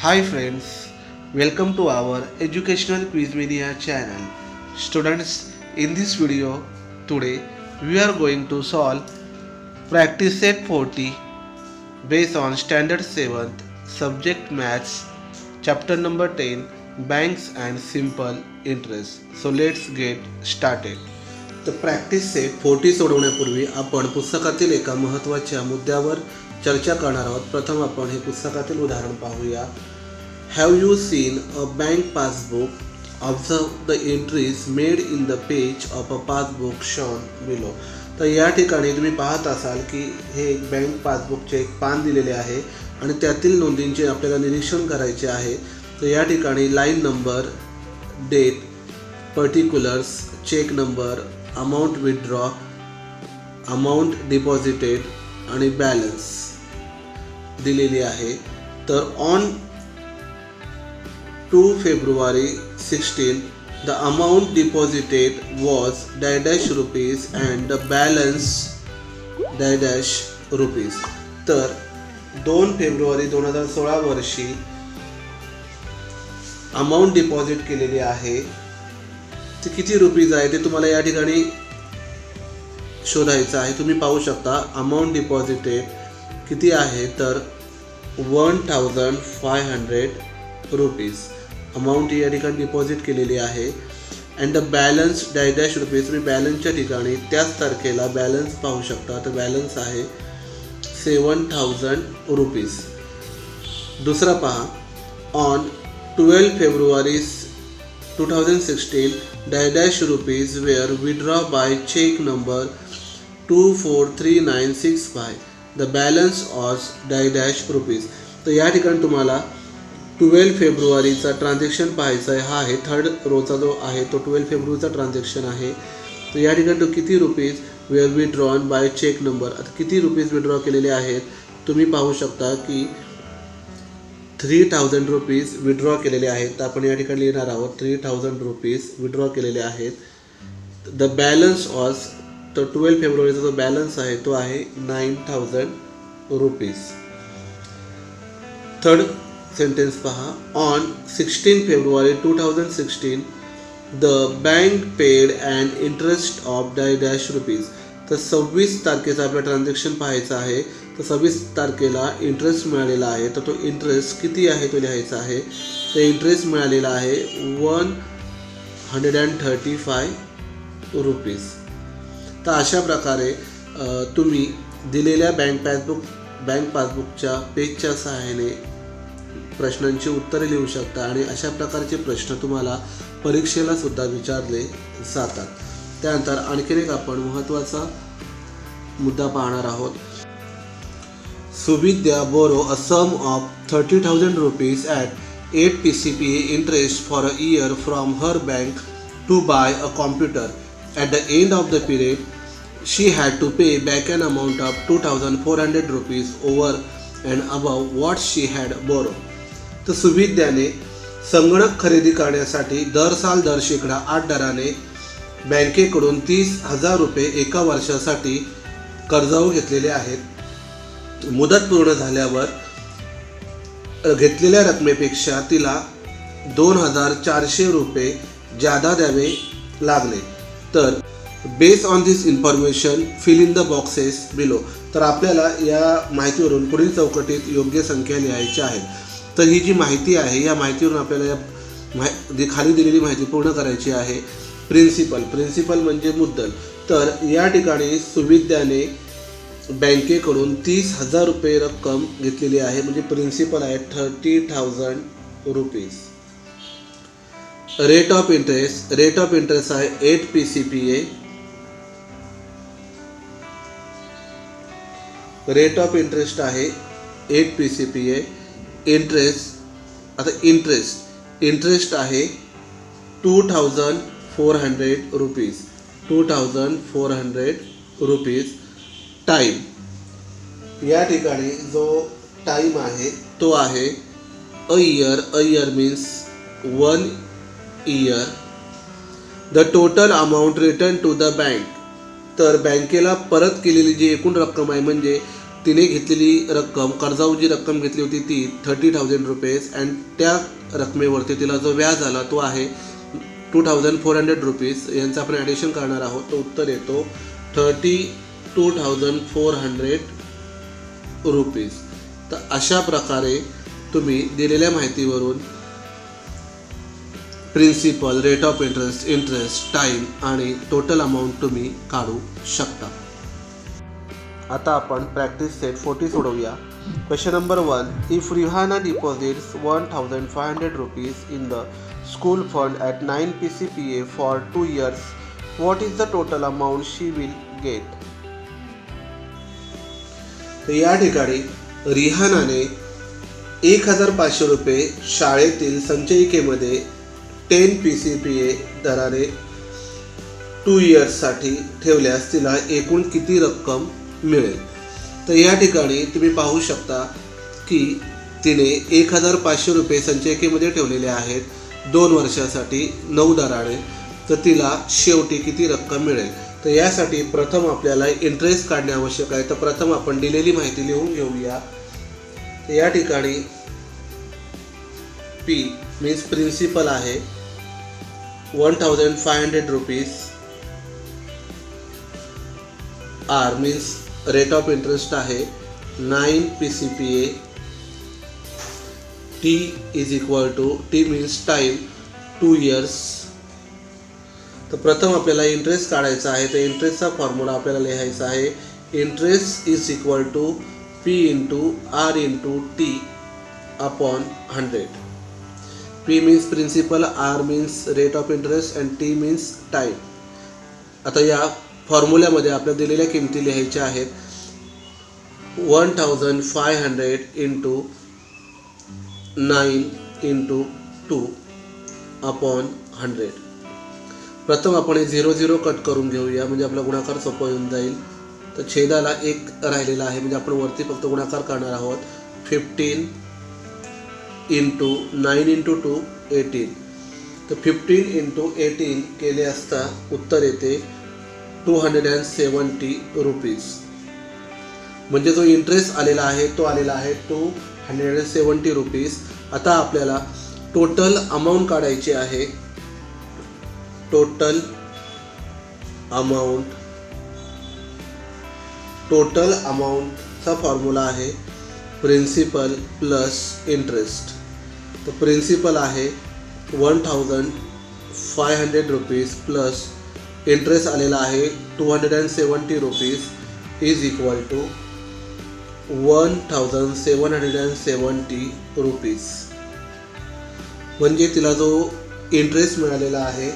Hi friends, welcome to our educational quiz media channel. Students, in this video today we are going to solve practice set 40 based on standard 7th subject maths chapter number 10 banks and simple interest. So let's get started. तर practice set 40 सोडवण्यापूर्वी आपण पुस्तकातील एका महत्त्वाच्या मुद्द्यावर चर्चा करणार आहोत. प्रथम आपण हे पुस्तकातील उदाहरण पाहूया. Have you seen a bank passbook observe the entries made in the page of a passbook shown below. तर या ठिकाणी तुम्ही पाहत असाल की हे एक बँक पासबुकचे एक पान दिलेले आहे आणि त्यातील नोंदींचे आपल्याला निरीक्षण करायचे आहे. तर या ठिकाणी line number, date, particulars, cheque number, amount withdraw, amount deposited आणि बॅलन्स दिलेली आहे. तर on 2 February 16 the amount deposited was dash rupees and the balance dash rupees. तर 2 फेब्रुवारी 2016 वर्षी अमाऊंट डिपॉझिट केलेली आहे ते किती रुपीज आहे ते तुम्हाला या ठिकाणी शोधायचं आहे. तुम्ही पाहू शकता अमाऊंट डिपॉझिटेड किती आहे तर 1500 रुपीज अमाऊंट या ठिकाणी डिपॉझिट केलेली आहे. And the balance dash rupees, तुम्ही बॅलन्सच्या ठिकाणी त्याच तारखेला बॅलन्स पाहू शकता. तर बॅलन्स आहे 7000 रुपीज. दुसरा पहा, on 12 February 2016 dash rupees were withdraw by cheque number 243965 the balance was dash rupees. तर या ठिकाणी तुम्हाला 12 फेब्रुवारीचा ट्रान्झॅक्शन पाहायचा आहे. हा आहे थर्ड रोचा जो आहे तो 12 फेब्रुवारीचा ट्रान्झॅक्शन आहे. तर या ठिकाणी तो किती rupees were withdrawn by cheque number, आता किती रुपीज विड्रॉ केलेले आहेत तुम्ही पाहू शकता की 3000 रुपीज विड्रॉ केलेले आहेत. तर आपण या ठिकाणी लिहिणार आहोत 3000 रुपीज विड्रॉ केलेले आहेत. द बॅलन्स ऑज, तर 12 फेब्रुवारीचा जो बॅलन्स आहे तो आहे 9000 रुपीज. थर्ड सेंटेन्स पहा, on 16 February 2016 the bank paid and interest of dash rupees. तर 26 तारखेचा आपला ट्रान्झॅक्शन पाहायचा आहे. तर 26 तारखेला इंटरेस्ट मिळालेला आहे. तर तो इंटरेस्ट किती आहे तो लिहायचा आहे. तर इंटरेस्ट मिळालेला आहे 135 रुपीज. तर अशा प्रकारे तुम्ही दिलेल्या बँक पासबुकच्या पेजच्या सहाय्याने प्रश्नांची उत्तरे लिहू शकता आणि अशा प्रकारचे प्रश्न तुम्हाला परीक्षेला सुद्धा विचारले जातात. त्यानंतर आणखीन एक आपण महत्त्वाचा मुद्दा पाहणार आहोत. Suvidya borrow a sum of 30,000 rupees at 8 PCPA interest for a year from her bank to buy a computer. At the end of the period she had to pay back an amount of 2400 rupees over and above what she had borrow. तर सुविद्याने संगणक खरेदी करण्यासाठी दर शेकडा 8 दराने बँकेकडून 30,000 रुपये एका वर्षासाठी कर्जावर घेतलेले आहेत. मुदत पूर्ण झाल्यावर घेतलेल्या रकमेपेक्षा तिला 2400 रुपये जादा द्यावे लागले. तर based on this information fill in the boxes below. तर आपल्याला या माहितीवरून पुढील चौकटीत योग्य संख्या लिहायच्या आहेत. तर ही जी माहिती आहे या माहितीवरून आपल्याला या खाली दिलेली माहिती पूर्ण करायची आहे. प्रिन्सिपल म्हणजे मुद्दल. तर या ठिकाणी सुविद्याने बँकेकडून 30,000 रुपये रक्कम घेतलेली आहे, म्हणजे प्रिन्सिपल आहे 30,000 रुपीज. रेट ऑफ इंटरेस्ट आहे 8 PCPA. रेट ऑफ इंटरेस्ट आहे 8 PCPA. इंटरेस्ट आहे 2400 रुपीज. 2400 रुपीज. टाईम, या ठिकाणी जो टाईम आहे तो आहे a year means 1 year. The total amount return to the bank, तर बँकेला परत केलेली जी एकूण रक्कम आहे म्हणजे तिने घेतलेली रक्कम, कर्जाऊ जी रक्कम घेतली होती ती 30,000 रुपीज अँड त्या रकमेवरती तिला जो व्याज आला तो आहे 2,400 रुपीज. यांचं आपण ॲडिशन करणार आहोत. तो उत्तर येतो 32,400 रुपीज. तर अशा प्रकारे तुम्ही दिलेल्या माहितीवरून principal, rate of interest, time आणि टोटल अमाऊंट तुम्ही काढू शकता. आता आपण प्रॅक्टिस सेट 40 सोडवूया. Question number 1. If Rihana deposits 1,500 rupees in the school fund at 9 PCPA for 2 years, what is the total amount she will get? तर या ठिकाणी रिहानाने 1,500 रुपये शाळेतील संचयिकेमध्ये 10 PCPA दराने 2 yearsसाठी ठेवल्यास तिला एकूण किती रक्कम मिळेल? तर या ठिकाणी तुम्ही पाहू शकता की तिने 1,500 रुपये संचयिकेमध्ये ठेवलेले आहेत 2 वर्षासाठी 9 दराने. तर तिला शेवटी किती रक्कम मिळेल? तर यासाठी प्रथम आपल्याला इंटरेस्ट काढणे आवश्यक आहे. तर प्रथम आपण दिलेली माहिती लिहून घेऊया. तर या ठिकाणी P मीन्स प्रिन्सिपल आहे 1,500 rupees. R means rate of interest आहे 9 PCPA. T is equal to T means time 2 years. तर प्रथम आपल्याला इंटरेस्ट काढायचा आहे. तर इंटरेस्टचा फॉर्म्युला आपल्याला लिहायचा आहे interest is equal to P into R into T upon 100. P means principal, R means rate of interest and T means time. आता या फॉर्म्युल्यामध्ये आपल्या दिलेल्या किमती लिहायच्या आहेत 1,500 इंटू 9 इंटू 2 अपॉन 100. प्रथम आपण हे 0 कट करून घेऊया म्हणजे आपला गुणाकार सोपा होऊन जाईल. तर छेदाला 1 राहिलेला आहे म्हणजे आपण वरती फक्त गुणाकार करणार आहोत. 15 इंटू 9 इंटू 2 18. तर 15 इंटू 18 केले असता उत्तर येते 270 रुपीज. म्हणजे जो इंटरेस्ट आलेला आहे तो आलेला आहे 270 रुपीज. आता आपल्याला टोटल अमाऊंट काढायची आहे. टोटल अमाऊंटचा फॉर्म्युला आहे प्रिन्सिपल प्लस इंटरेस्ट. तर प्रिन्सिपल आहे 1,500 रुपीज प्लस इंटरेस्ट आलेला आहे 270 rupees is equal to 1,770 rupees. म्हणजे तिला जो इंटरेस्ट मिळालेला आहे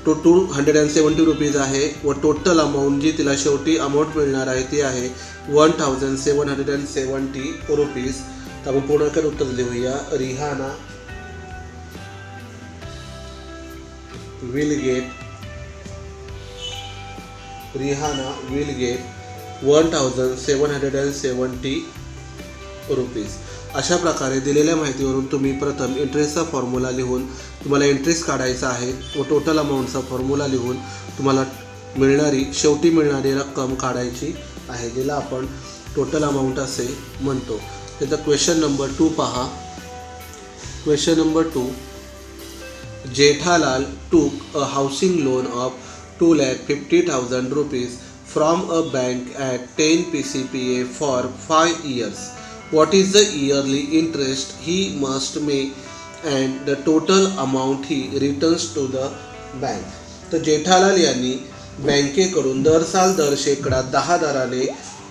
तो 270 रुपीज आहे व टोटल अमाऊंट जी तिला शेवटी अमाऊंट मिळणार आहे ती आहे 1,770 रुपीज. तर आपण पूर्ण कर उत्तर लिहूया. Rihana will get 1,770 rupees. अशा प्रकारे दिलेल्या माहितीवरून तुम्ही प्रथम इंटरेस्टचा फॉर्म्युला लिहून तुम्हाला इंटरेस्ट काढायचा आहे व टोटल अमाऊंटचा फॉर्म्युला लिहून तुम्हाला शेवटी मिळणारी रक्कम काढायची आहे जिला आपण टोटल अमाऊंट असे म्हणतो. त्याचा क्वेश्चन नंबर 2 पहा. Question number 2. Jethalal took a housing loan of 2,50,000 rupees from a bank at 10 PCPA for 5 years. What is the yearly interest he must make and the total amount he returns to the bank? तर जेठालाल यांनी बँकेकडून दर साल दर शेकडा 10 दराने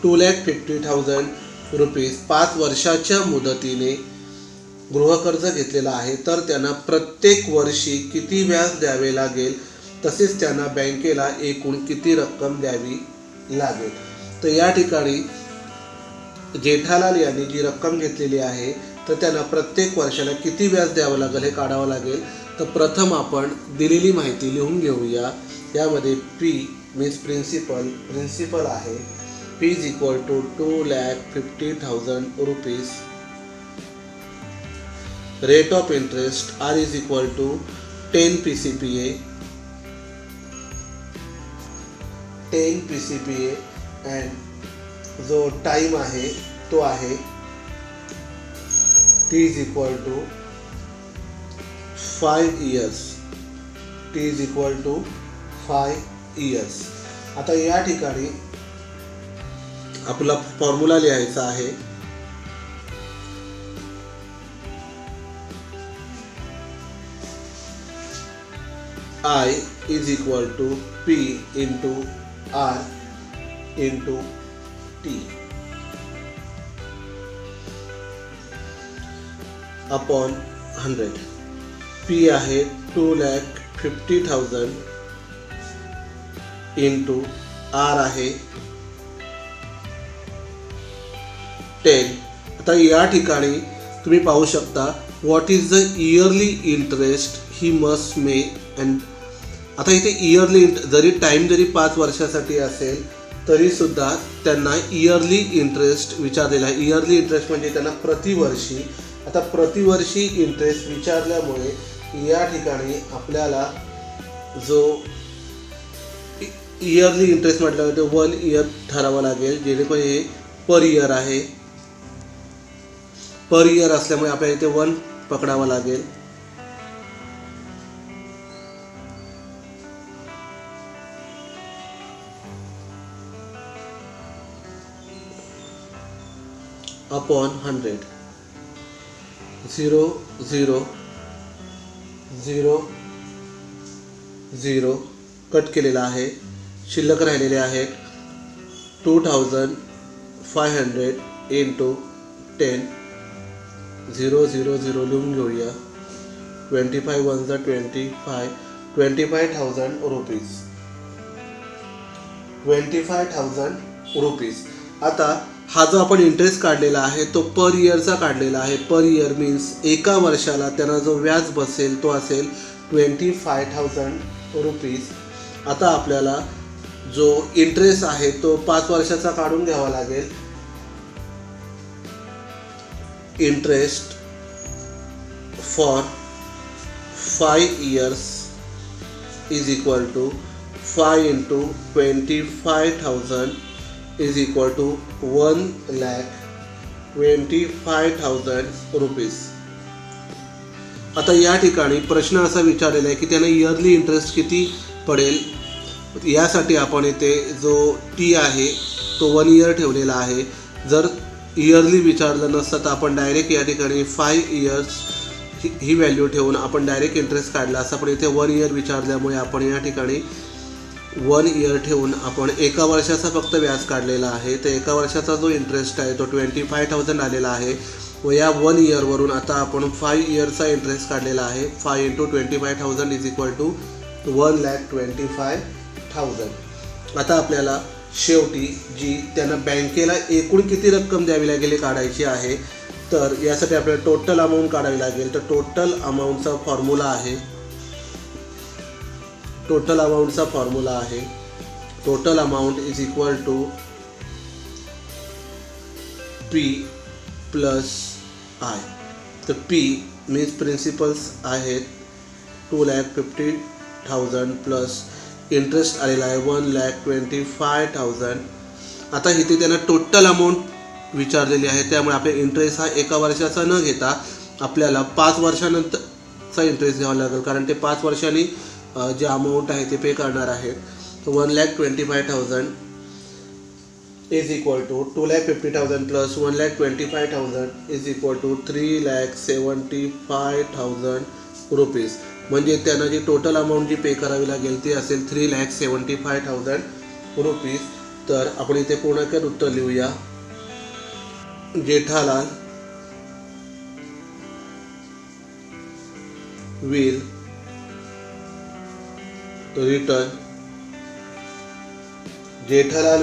2,50,000 rupees 5 वर्षाच्या मुदतीने गृहकर्ज घेतलेला आहे. तर त्यांना प्रत्येक वर्षी किती व्याज द्यावे लागेल तसेच त्यांना बँकेला एकूण किती रक्कम द्यावी लागेल. तर या ठिकाणी जेठालाल यांनी जी रक्कम घेतलेली आहे तर त्यांना प्रत्येक वर्षाला किती व्याज द्यावं लागेल हे काढावं लागेल. तर प्रथम आपण दिलेली माहिती लिहून घेऊया. यामध्ये P मीन्स प्रिन्सिपल आहे P is equal to 2,50,000 rupees. Rate of interest R is equal to 10 PCPA and जो टाईम आहे तो आहे t is equal to 5 years. t is equal to 5 years. आता या ठिकाणी आपला फॉर्म्युला लिहायचा आहे. I is equal to P into R into T upon 100. P आहे 2,50,000 into R आहे 10. आता या ठिकाणी तुम्ही पाहू शकता what is the yearly interest he must may. And आता इथे इयरली जरी टाईम जरी 5 वर्षासाठी असेल तरी सुद्धा त्यांना इयरली इंटरेस्ट विचारलेला आहे. इयरली इंटरेस्ट म्हणजे त्यांना प्रतिवर्षी. आता प्रतिवर्षी इंटरेस्ट विचारल्यामुळे या ठिकाणी आपल्याला जो इयरली इंटरेस्ट म्हटलं ते 1 इयर ठरावं लागेल, जेणेकरून हे पर इयर आहे. पर इयर असल्यामुळे आपल्याला इथे 1 पकडावं लागेल. अपॉन 100. 0 0 0 0 कट केलेला आहे. शिल्लक राहिलेले आहेत 2,500 इंटू 10. 0 0 0 लिहून घेऊया. 25 1 25 25,000 रुपीज. 25,000 रुपीज. आता हा जो आपण इंटरेस्ट काढलेला आहे तो पर इयरचा काढलेला आहे. पर इयर मीन्स एका वर्षाला त्यांना जो व्याज बसेल तो असेल 25,000 रुपीज. आता आपल्याला जो इंटरेस्ट आहे तो 5 वर्षाचा काढून घ्यावा लागेल. Interest for 5 years is equal to 5 into 25,000 is equal to 1,25,000 rupees. आता या ठिकाणी प्रश्न असा विचारलेला आहे की त्यांना इयरली इंटरेस्ट किती पडेल. यासाठी आपण इथे जो टी आहे तो 1 इयर ठेवलेला आहे. जर इयरली विचारलं नसतं तर आपण डायरेक्ट या ठिकाणी 5 इयर्स ही व्हॅल्यू ठेवून आपण डायरेक्ट इंटरेस्ट काढला असं. पण इथे 1 इयर विचारल्यामुळे आपण या ठिकाणी 1 इयर ठेवून आपण एका वर्षाचा फक्त व्याज काढलेला आहे. तर एका वर्षाचा जो इंटरेस्ट आहे तो 25,000 आलेला आहे. व या 1 इयरवरून आता आपण 5 इयरचा इंटरेस्ट काढलेला आहे. 5 इंटू 25,000 इज इक्वल टू 1,25,000. आता आपल्याला शेवटी जी त्यांना बँकेला एकूण किती रक्कम द्यावी लागेल काढायची आहे. तर यासाठी आपल्याला टोटल अमाऊंट काढावी लागेल. तर टोटल अमाऊंटचा फॉर्म्युला आहे. Total amount is equal to P plus I. तर P मीन्स प्रिन्सिपल्स आहेत 2,50,000 प्लस इंटरेस्ट आलेला आहे 1,25,000. आता इथे त्यांना टोटल अमाऊंट विचारलेली आहे. त्यामुळे आपल्या इंटरेस्ट हा एका वर्षाचा न घेता आपल्याला 5 वर्षानंतरचा इंटरेस्ट घ्यावा लागेल, कारण ते 5 वर्षांनी जे अमाऊंट आहे ते पे करणार आहेत. तर 1,25,000 is equal to 2,50,000 plus 1,25,000 is equal to 3,75,000 rupees. म्हणजे त्यांना जी टोटल अमाऊंट जी पे करावी लागेल ती असेल 3,75,000 रुपीज. तर आपण इथे पूर्ण उत्तर लिहूया. Jethalal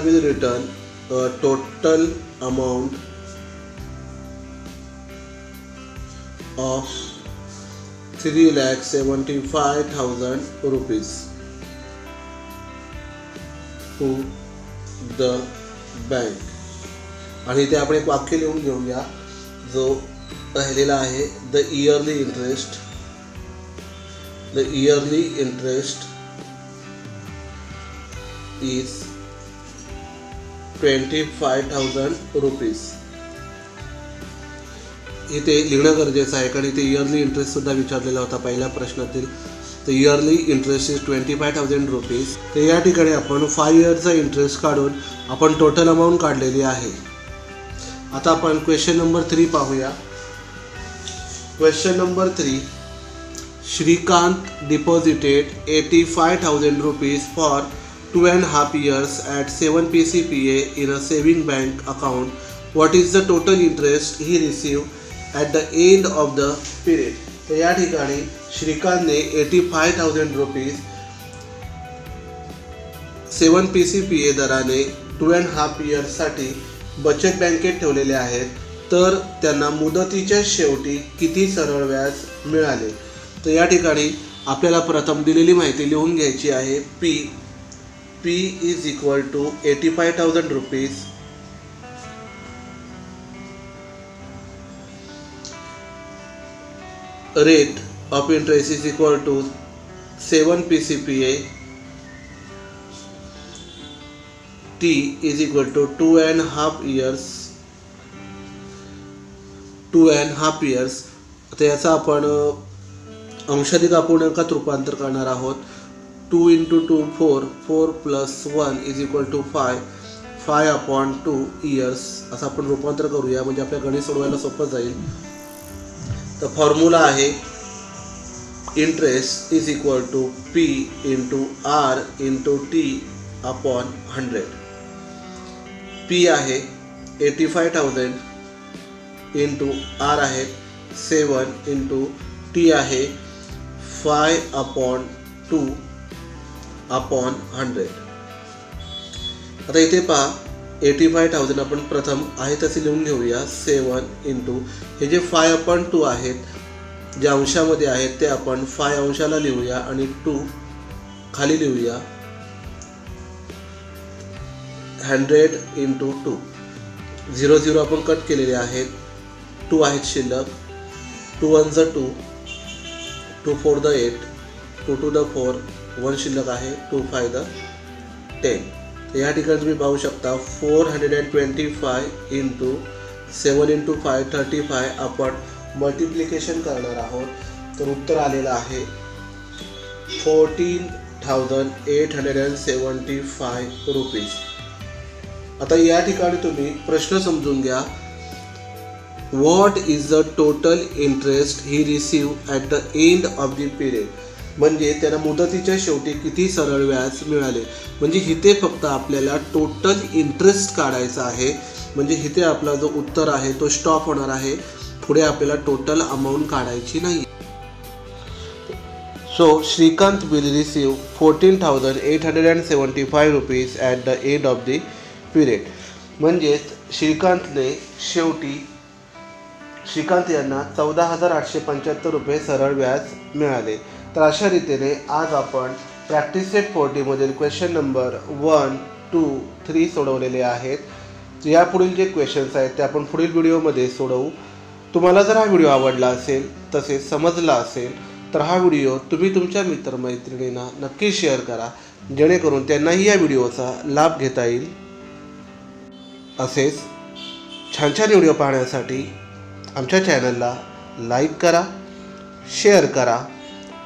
will return a total amount of 3,75,000 rupees to the bank. आणि इथे आपण एक वाक्य लिहून घेऊया जो राहिलेला आहे. The yearly interest is 25,000 rupees इथे लिहिणं गरजेचं आहे, कारण इथे इयरली इंटरेस्ट सुद्धा विचारलेला होता पहिल्या प्रश्नातील. तर इयरली इंटरेस्ट इज 25,000 रुपीज. तर या ठिकाणी आपण 5 इयर्सचा इंटरेस्ट काढून आपण टोटल अमाऊंट काढलेली आहे. आता आपण क्वेश्चन नंबर 3 पाहूया. Question number 3, Shrikant deposited 85,000 rupees for 2.5 years at 7 PCPA in a saving bank account. What is the total interest he received at the end of the period? तर या ठिकाणी श्रीकांतने 85,000 रुपीज 7 PCPA दराने 2.5 yearsसाठी बचत बँकेत ठेवलेले आहेत. तर त्यांना मुदतीच्या शेवटी किती सरळ व्याज मिळाले? तर या ठिकाणी आपल्याला प्रथम दिलेली माहिती लिहून घ्यायची आहे. P is equal to 85,000 rupees rate of interest is equal to 7 PCPA. T is equal to 2.5 years. 2.5 years. आता याचा आपण अंशाधिक अपूर्णांकात रूपांतर करणार आहोत. 2 into 2 4, 4 plus 1 is equal to 5, 5 upon 2 years असं आपण रूपांतर करूया, म्हणजे आपल्या गणित सोडवायला सोपं जाईल. तर फॉर्म्युला आहे interest is equal to P into R into T upon 100. P आहे 85,000 इंटू R आहे 7 इंटू T आहे 5 अपॉन 2 अपॉन 100. आता इथे पहा 85,000 आपण प्रथम आहे तसे लिहून घेऊया. 7 इंटू हे जे 5 अपॉन 2 आहेत जे अंशामध्ये आहेत ते आपण 5 अंशाला लिहूया आणि 2 खाली लिहूया. 100 इंटू 2 0 0 आपण कट केलेले आहेत. 2 आहेत शिल्लक. 2 1 ज 2, 2 4 द 8, 2 2 द 4, 1 शिल्लक आहे. 2 5 द 10. तर या ठिकाणी तुम्ही पाहू शकता 425 इंटू 7 इंटू 5 35 आपण मल्टिप्लिकेशन करणार आहोत. तर उत्तर आलेलं आहे 14,875 रुपीज. आता या ठिकाणी तुम्ही प्रश्न समजून घ्या. What is the total interest he receive at the end of the period. म्हणजे त्यांना मुदतीच्या शेवटी किती सरळ व्याज मिळाले. म्हणजे इथे फक्त आपल्याला टोटल इंटरेस्ट काढायचा आहे. म्हणजे इथे आपला जो उत्तर आहे तो स्टॉप होणार आहे. पुढे आपल्याला टोटल अमाऊंट काढायची नाही. So Shrikant will receive 14,875 rupees at the end of the period. म्हणजेच श्रीकांत यांना 14,875 रुपये सरळ व्याज मिळाले. तर अशा रीतीने आज आपण प्रॅक्टिस सेट 40 मधील क्वेश्चन नंबर 1, 2, 3 सोडवलेले आहेत. यापुढील जे क्वेश्चन्स आहेत ते आपण पुढील व्हिडिओमध्ये सोडवू. तुम्हाला जर हा व्हिडिओ आवडला असेल तसेच समजला असेल तर हा व्हिडिओ तुम्ही तुमच्या मित्रमैत्रिणींना नक्की शेअर करा, जेणेकरून त्यांनाही या व्हिडिओचा लाभ घेता येईल. असेच छान छान व्हिडिओ पाहण्यासाठी आमच्या चॅनलला लाईक करा, शेअर करा,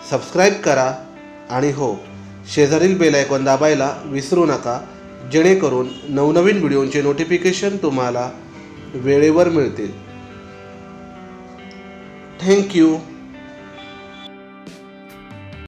सबस्क्राईब करा आणि हो, शेजारील बेल आयकॉन दाबायला विसरू नका, जेणेकरून नवनवीन व्हिडिओंचे नोटिफिकेशन तुम्हाला वेळेवर मिळतील. थँक्यू.